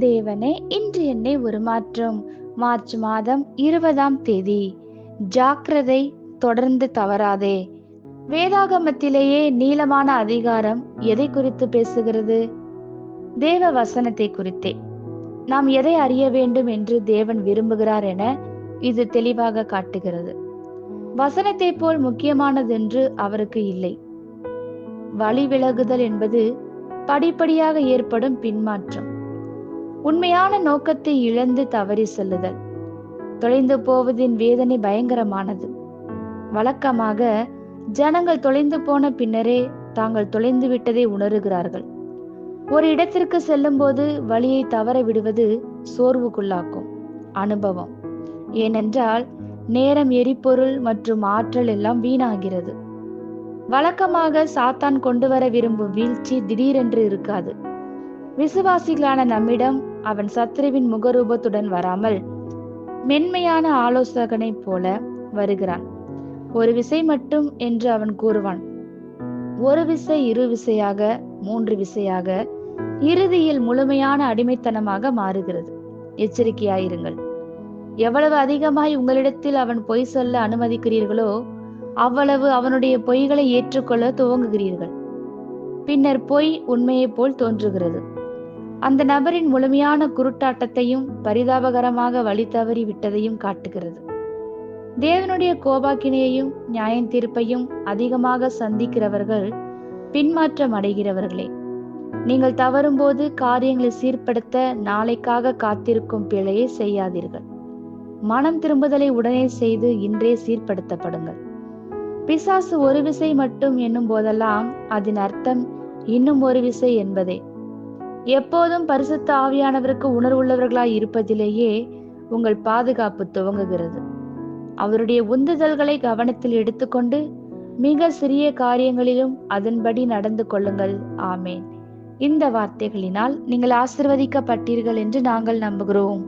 தேவனே, இன்று என்னை ஒரு மாற்றம். மார்ச் மாதம் 20ஆம் தேதி. ஜாக்கிரதை, தொடர்ந்து தவறாதே. வேதாகமத்திலேயே நீளமான அதிகாரம் எதை குறித்து பேசுகிறது? தேவ வசனத்தை குறித்தே. நாம் எதை அறிய வேண்டும் என்று தேவன் விரும்புகிறார் என இது தெளிவாக காட்டுகிறது. வசனத்தை போல் முக்கியமானதென்று அவருக்கு இல்லை. வழி விலகுதல் என்பது படிப்படியாக ஏற்படும் பின்மாற்றம். உண்மையான நோக்கத்தை இழந்து தவறி செல்லுதல். தொலைந்து போவதின் வேதனை பயங்கரமானது. வழக்கமாக ஜனங்கள் தொலைந்து போன பின்னரே தாங்கள் தொலைந்து விட்டதை உணருகிறார்கள். ஒரு இடத்திற்கு செல்லும் போது வழியை தவற விடுவது சோர்வுக்குள்ளாக்கும் அனுபவம். ஏனென்றால் நேரம், எரிபொருள் மற்றும் ஆற்றல் எல்லாம் வீணாகிறது. வழக்கமாக சாத்தான் கொண்டு வர விரும்பும் வீழ்ச்சி திடீரென்று இருக்காது. விசுவாசிகளான நம்மிடம் அவன் சத்ருவின் முகரூபத்துடன் வராமல் மென்மையான ஆலோசகனை போல வருகிறான். ஒரு விசை மட்டும் என்று அவன் கூறுவான். ஒரு விசை, இரு விசையாக, 3 விசையாக, இறுதியில் முழுமையான அடிமைத்தனமாக மாறுகிறது. எச்சரிக்கையாயிருங்கள். எவ்வளவு அதிகமாய் உங்களிடத்தில் அவன் பொய் சொல்ல அனுமதிக்கிறீர்களோ அவ்வளவு அவனுடைய பொய்களை ஏற்றுக்கொள்ள துவங்குகிறீர்கள். பின்னர் பொய் உண்மையை போல் தோன்றுகிறது. அந்த நபரின் முழுமையான குருட்டாட்டத்தையும் பரிதாபகரமாக வழி தவறி விட்டதையும் காட்டுகிறது. தேவனுடைய கோபாக்கினையையும் நியாய தீர்ப்பையும் அதிகமாக சந்திக்கிறவர்கள் பின்மாற்றம் அடைகிறவர்களே. நீங்கள் தவறும்போது காரியங்களை சீர்படுத்த நாளைக்காக காத்திருக்கும் பிழையை செய்யாதீர்கள். மனம் திரும்புதலை உடனே செய்து இன்றே சீர்படுத்தப்படுங்கள். பிசாசு ஒரு விசை மட்டும் என்னும் போதெல்லாம் அதன் அர்த்தம் இன்னும் ஒரு விசை என்பதே. எப்போதும் பரிசுத்த ஆவியானவருக்கு உணர்வுள்ளவர்களாய் இருப்பதிலேயே உங்கள் பாதுகாப்பு துவங்குகிறது. அவருடைய உந்துதல்களை கவனத்தில் எடுத்துக்கொண்டு மிக சிறிய காரியங்களிலும் அதன்படி நடந்து கொள்ளுங்கள். ஆமேன். இந்த வார்த்தைகளினால் நீங்கள் ஆசீர்வதிக்கப்பட்டீர்கள் என்று நாங்கள் நம்புகிறோம்.